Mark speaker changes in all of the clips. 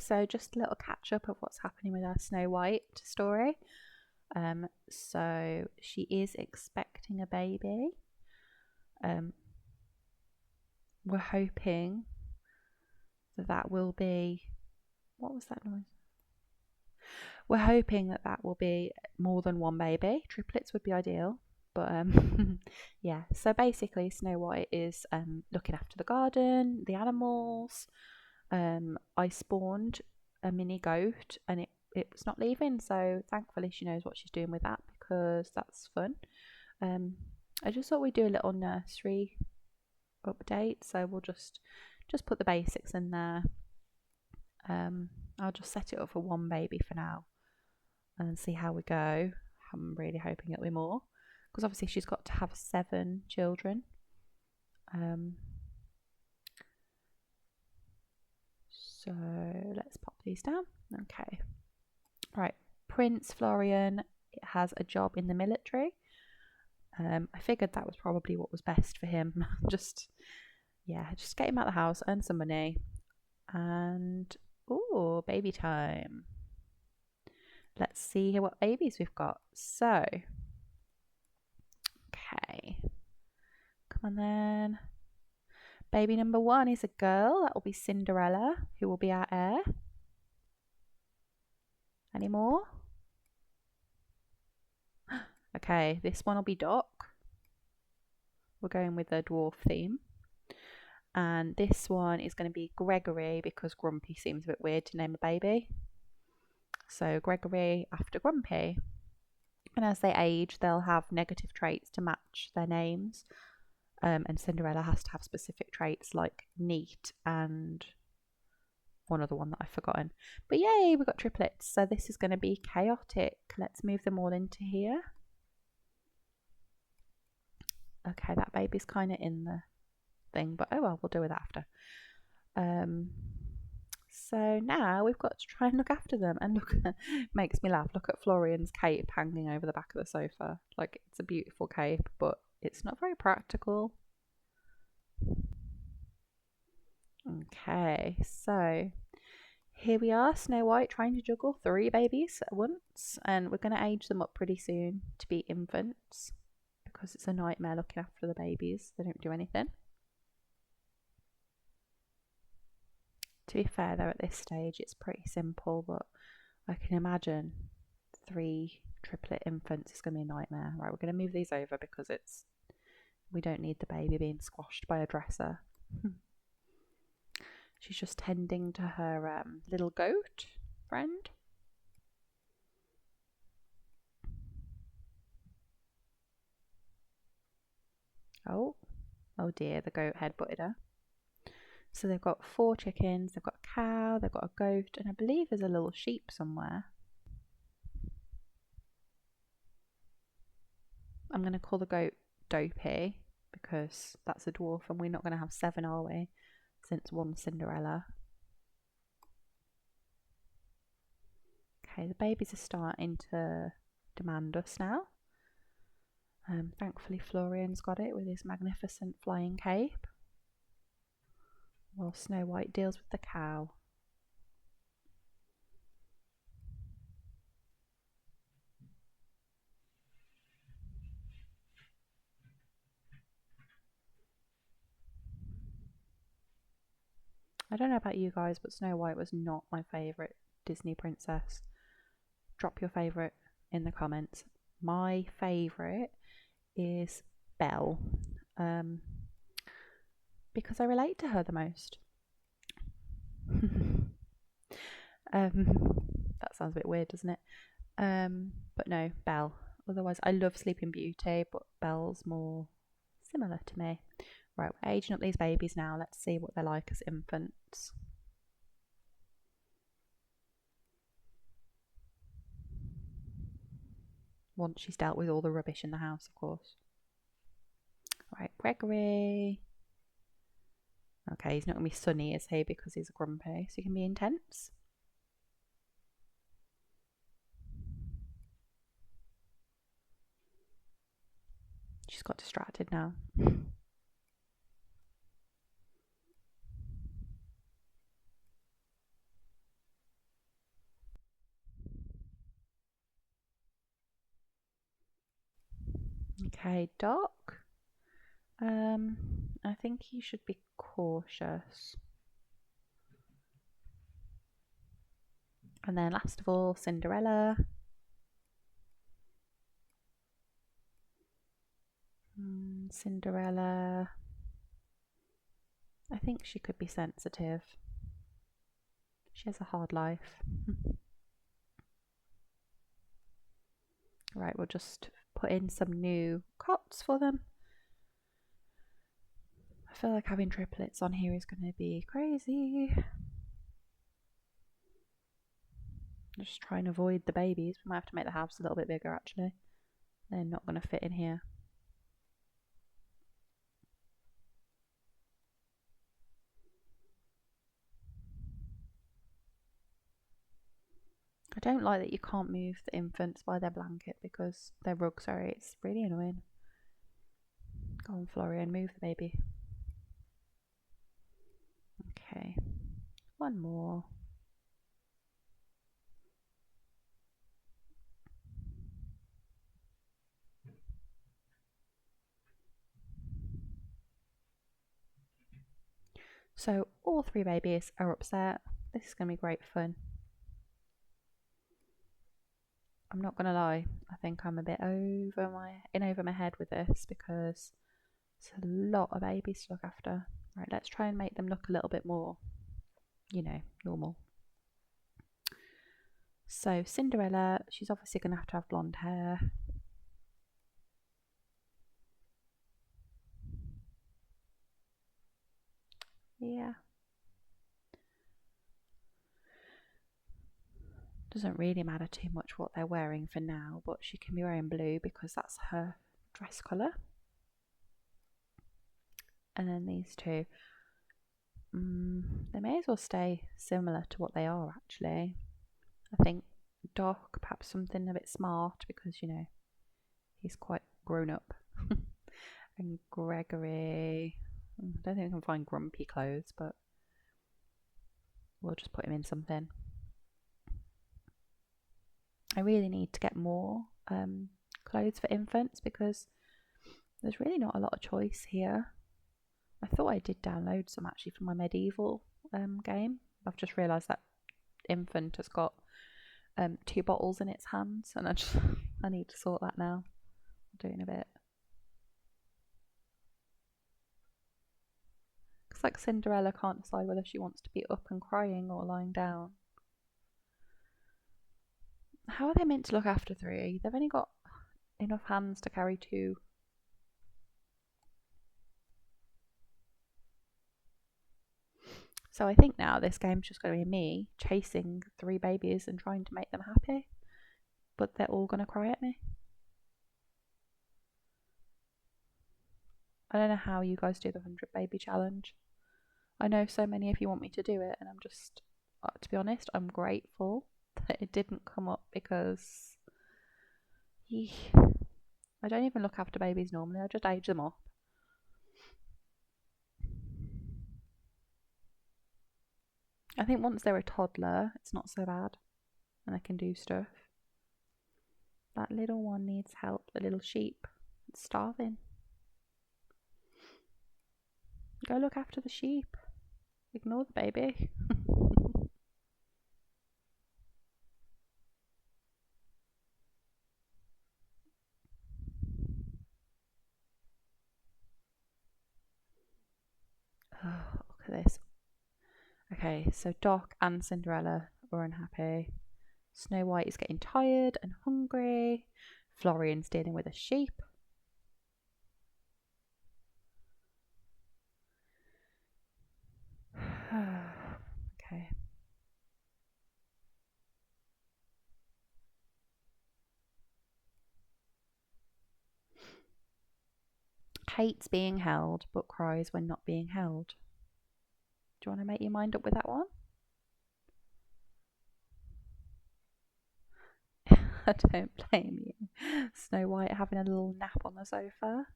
Speaker 1: so just a little catch up of what's happening with our Snow White story. So she is expecting a baby. We're hoping that will be, what was that noise? We're hoping that will be more than one baby. Triplets would be ideal. But yeah, so basically Snow White is looking after the garden, the animals. I spawned a mini goat and it was not leaving, so thankfully she knows what she's doing with that because that's fun. I just thought we'd do a little nursery update, so we'll just put the basics in there. I'll just set it up for one baby for now and see how we go. I'm really hoping it'll be more because obviously she's got to have 7 children. So let's pop these down. Okay. Right. Prince Florian has a job in the military. I figured that was probably what was best for him. just get him out of the house, earn some money. And, ooh, baby time. Let's see what babies we've got. So, okay. Come on then. Baby number 1 is a girl. That will be Cinderella, who will be our heir. Any more? Okay, this one will be Doc. We're going with the dwarf theme. And this one is going to be Gregory because Grumpy seems a bit weird to name a baby. So Gregory after Grumpy. And as they age, they'll have negative traits to match their names. And Cinderella has to have specific traits like neat and one other one that I've forgotten. But yay, we've got triplets. So this is going to be chaotic. Let's move them all into here. Okay, that baby's kind of in the thing, but oh well, we'll deal with that after. So now we've got to try and look after them. And look, makes me laugh. Look at Florian's cape hanging over the back of the sofa. Like, it's a beautiful cape, but it's not very practical. Okay, so here we are, Snow White trying to juggle 3 babies at once, and we're going to age them up pretty soon to be infants because it's a nightmare looking after the babies. They don't do anything. To be fair though, at this stage it's pretty simple, but I can imagine 3 triplet infants is going to be a nightmare. Right, we're going to move these over because we don't need the baby being squashed by a dresser. She's just tending to her little goat friend. Oh dear, the goat head butted her. So they've got 4 chickens, they've got a cow, they've got a goat, and I believe there's a little sheep somewhere. I'm going to call the goat Dopey because that's a dwarf and we're not going to have 7, are we? Since 1 Cinderella. Okay, the babies are starting to demand us now. Thankfully Florian's got it with his magnificent flying cape, while Snow White deals with the cow. I don't know about you guys, but Snow White was not my favourite Disney princess. Drop your favourite in the comments. My favourite is Belle, because I relate to her the most. That sounds a bit weird, doesn't it? But no, Belle. Otherwise, I love Sleeping Beauty, but Belle's more similar to me. Right, we're aging up these babies now. Let's see what they're like as infants. Once she's dealt with all the rubbish in the house, of course. Right, Gregory. Okay, he's not going to be sunny, is he? Because he's grumpy, so he can be intense. She's got distracted now. Okay, Doc. I think he should be cautious. And then last of all, Cinderella. Cinderella. I think she could be sensitive. She has a hard life. Right, we'll just put in some new cots for them. I feel like having triplets on here is going to be crazy. Just try and avoid the babies. We might have to make the house a little bit bigger actually. They're not going to fit in here. I don't like that you can't move the infants by their blanket because their rug, sorry, it's really annoying. Go on, Florian, move the baby. Okay, one more. So all three babies are upset. This is going to be great fun. I'm not going to lie, I think I'm a bit over my head with this because it's a lot of babies to look after. Right, let's try and make them look a little bit more, you know, normal. So Cinderella, she's obviously going to have blonde hair. Yeah. Doesn't really matter too much what they're wearing for now, but she can be wearing blue because that's her dress colour. And then these two, they may as well stay similar to what they are actually. I think Doc, perhaps something a bit smart because, you know, he's quite grown up. And Gregory, I don't think we can find grumpy clothes, but we'll just put him in something. I really need to get more clothes for infants because there's really not a lot of choice here. I thought I did download some actually from my medieval game. I've just realised that infant has got 2 bottles in its hands, and I need to sort that now. I'll do it in a bit. Looks like Cinderella can't decide whether she wants to be up and crying or lying down. How are they meant to look after 3? They've only got enough hands to carry 2. So I think now this game's just going to be me chasing 3 babies and trying to make them happy. But they're all going to cry at me. I don't know how you guys do the 100 baby challenge. I know so many of you want me to do it, and I'm just, to be honest, I'm grateful that it didn't come up because I don't even look after babies normally. I just age them up. I think once they're a toddler, it's not so bad and they can do stuff. That little one needs help, the little sheep. It's starving. Go look after the sheep. Ignore the baby. Oh, look at this. Okay, so Doc and Cinderella are unhappy. Snow White is getting tired and hungry. Florian's dealing with a sheep. Okay. Hates being held, but cries when not being held. Do you want to make your mind up with that one? I don't blame you. Snow White having a little nap on the sofa.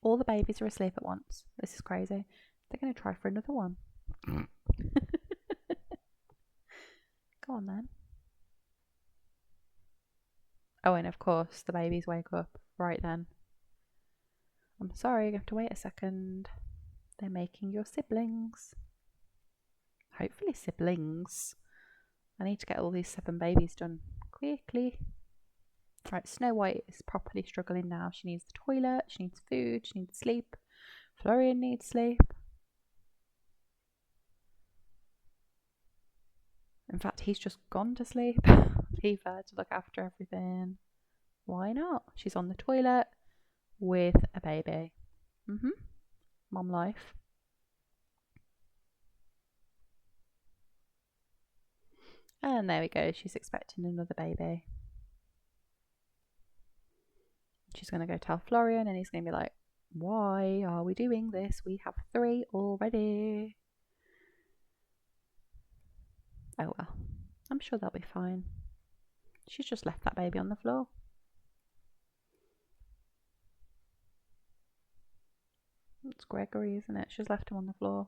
Speaker 1: All the babies are asleep at once. This is crazy. They're going to try for another one. Go on then. Oh, and of course the babies wake up right then. I'm sorry, you have to wait a second. They're making your siblings. Hopefully siblings. I need to get all these 7 babies done quickly. Right, Snow White is properly struggling now. She needs the toilet, she needs food, she needs sleep. Florian needs sleep. In fact, he's just gone to sleep. Leave her to look after everything. Why not? She's on the toilet with a baby. Mom life. And there we go. She's expecting another baby. She's going to go tell Florian, and he's going to be like, why are we doing this? We have 3 already. Oh well. I'm sure they'll be fine. She's just left that baby on the floor. It's Gregory, isn't it? She's left him on the floor.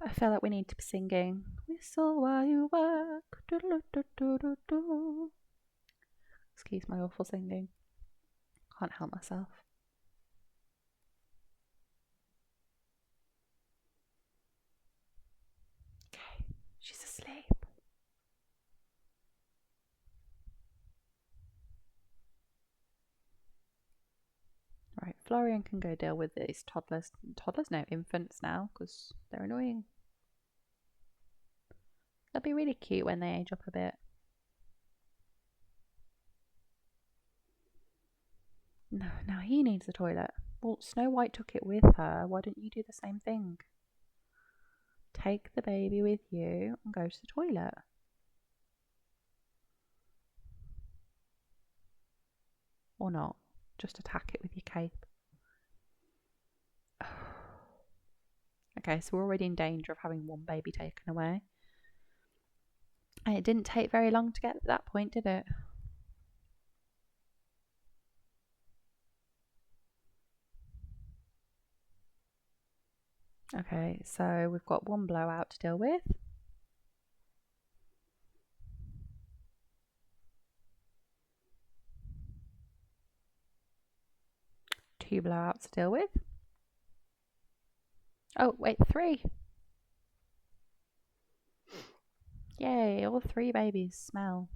Speaker 1: I feel like we need to be singing. Whistle while you work. Do-do-do-do-do-do. Excuse my awful singing. Can't help myself. Okay, she's asleep. Right, Florian can go deal with these toddlers. Toddlers, no, infants now, because they're annoying. They'll be really cute when they age up a bit. No, now he needs the toilet. Well, Snow White took it with her. Why don't you do the same thing? Take the baby with you and go to the toilet. Or not. Just attack it with your cape. Okay, so we're already in danger of having 1 baby taken away. And it didn't take very long to get to that point, did it? Okay, so we've got 1 blowout to deal with. 2 blowouts to deal with. Oh, wait, 3. Yay, all 3 babies smell.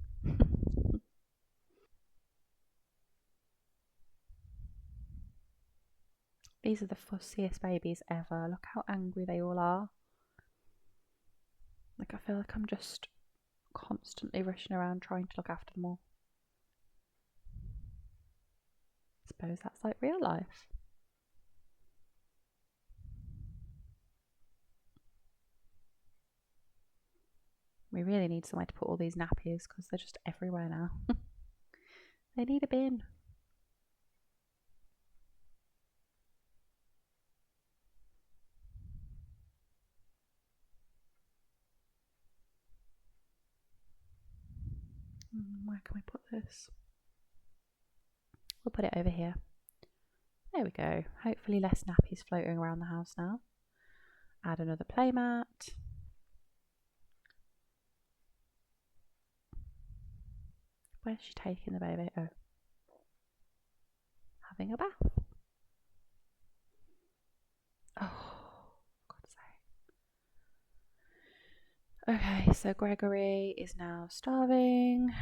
Speaker 1: These are the fussiest babies ever. Look how angry they all are. Like, I feel like I'm just constantly rushing around trying to look after them all. I suppose that's like real life. We really need somewhere to put all these nappies because they're just everywhere now. They need a bin. Where can we put this? We'll put it over here. There we go. Hopefully less nappies floating around the house now. Add another playmat. Where's she taking the baby? Oh. Having a bath. Oh, God's sake. Okay, so Gregory is now starving.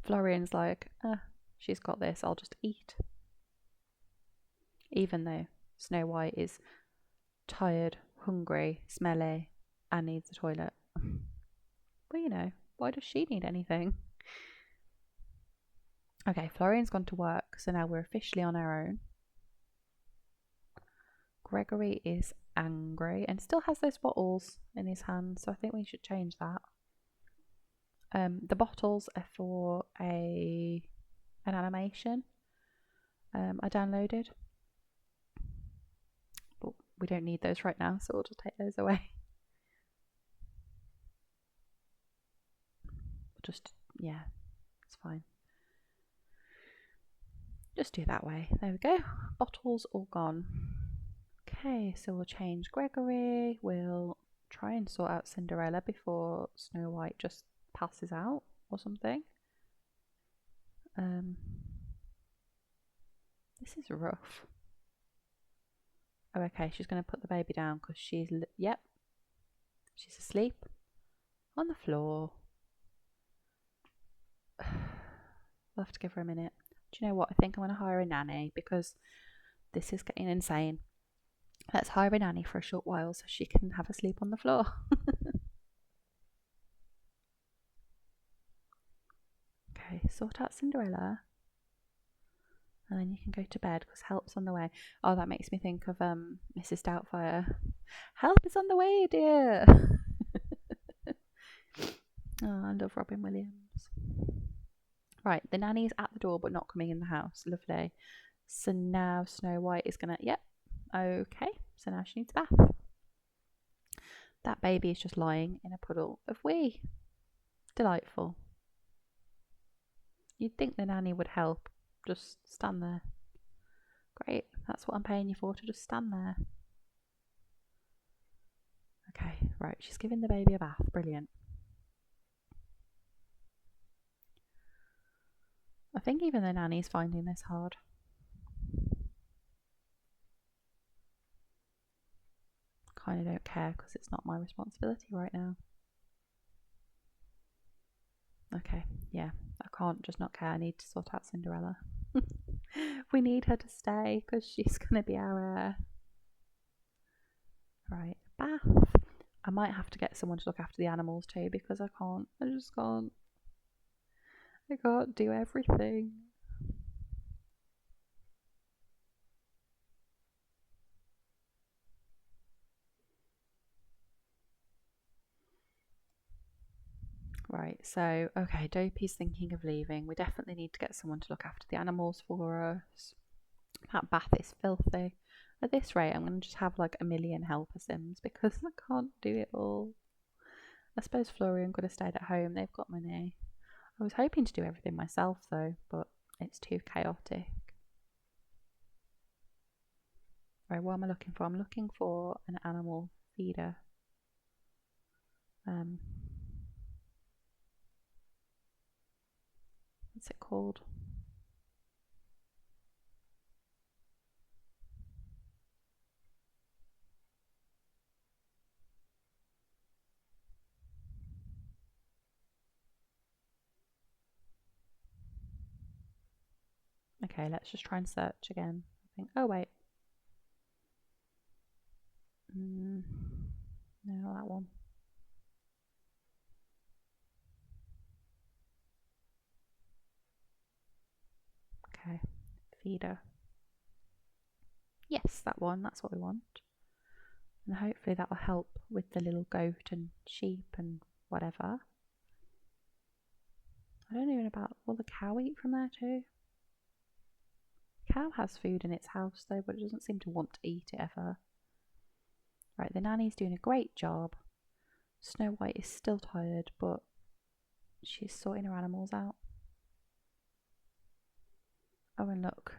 Speaker 1: Florian's like, she's got this, I'll just eat. Even though Snow White is tired, hungry, smelly, and needs the toilet. But you know, why does she need anything? Okay, Florian's gone to work, so now we're officially on our own. Gregory is angry and still has those bottles in his hand, so I think we should change that. The bottles are for an animation I downloaded, but we don't need those right now, so we'll just take those away. just, yeah, it's fine. Just do that way. There we go. Bottles all gone. Okay, so we'll change Gregory. We'll try and sort out Cinderella before Snow White just passes out or something. This is rough. Oh, okay, she's going to put the baby down because she's, yep, she's asleep on the floor. We'll have to give her a minute. Do you know what? I think I'm going to hire a nanny because this is getting insane. Let's hire a nanny for a short while so she can have a sleep on the floor. Okay, sort out Cinderella. And then you can go to bed because help's on the way. Oh, that makes me think of Mrs. Doubtfire. Help is on the way, dear. Oh, I love Robin Williams. Right, the nanny's at the door but not coming in the house. Lovely. So now Snow White is gonna, yep, okay. So now she needs a bath. That baby is just lying in a puddle of wee. Delightful. You'd think the nanny would help. Just stand there. Great, that's what I'm paying you for, to just stand there. Okay, right, she's giving the baby a bath. Brilliant. I think even the nanny's finding this hard. Kind of don't care because it's not my responsibility right now. Okay, yeah, I can't just not care. I need to sort out Cinderella. We need her to stay because she's going to be our heir. Right, bath. I might have to get someone to look after the animals too because I can't. I just can't. I can't do everything. Right, so, okay, Dopey's thinking of leaving. We definitely need to get someone to look after the animals for us. That bath is filthy. At this rate, I'm going to just have like a million helper sims because I can't do it all. I suppose Florian could have stayed at home. They've got money. I was hoping to do everything myself though, but it's too chaotic. Right, what am I looking for? I'm looking for an animal feeder. What's it called? Okay, let's just try and search again. I think. Oh wait. No, not that one. Okay, feeder. Yes, that one. That's what we want. And hopefully that will help with the little goat and sheep and whatever. I don't know about, will the cow eat from there too? Cow has food in its house though, but it doesn't seem to want to eat it ever. Right, the nanny's doing a great job. Snow White is still tired, but she's sorting her animals out. Oh, and look,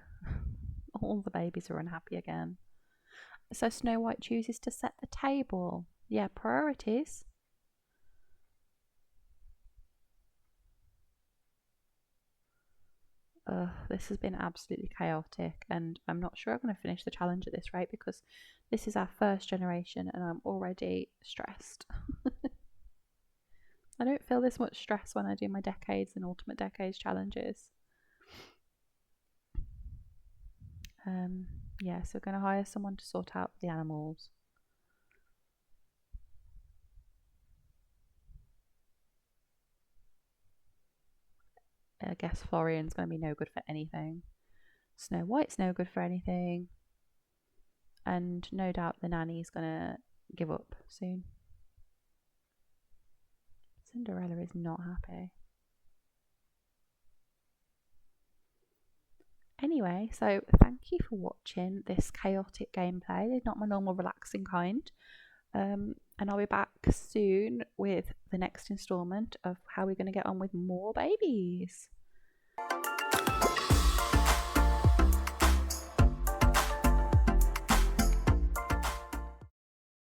Speaker 1: all the babies are unhappy again. So Snow White chooses to set the table. Yeah, priorities. This has been absolutely chaotic, and I'm not sure I'm going to finish the challenge at this rate because this is our first generation and I'm already stressed. I don't feel this much stress when I do my decades and ultimate decades challenges. Yeah, so we're going to hire someone to sort out the animals. I guess Florian's going to be no good for anything. Snow White's no good for anything. And no doubt the nanny's going to give up soon. Cinderella is not happy. Anyway, so thank you for watching this chaotic gameplay. It's not my normal relaxing kind. And I'll be back back soon with the next installment of how we're going to get on with more babies.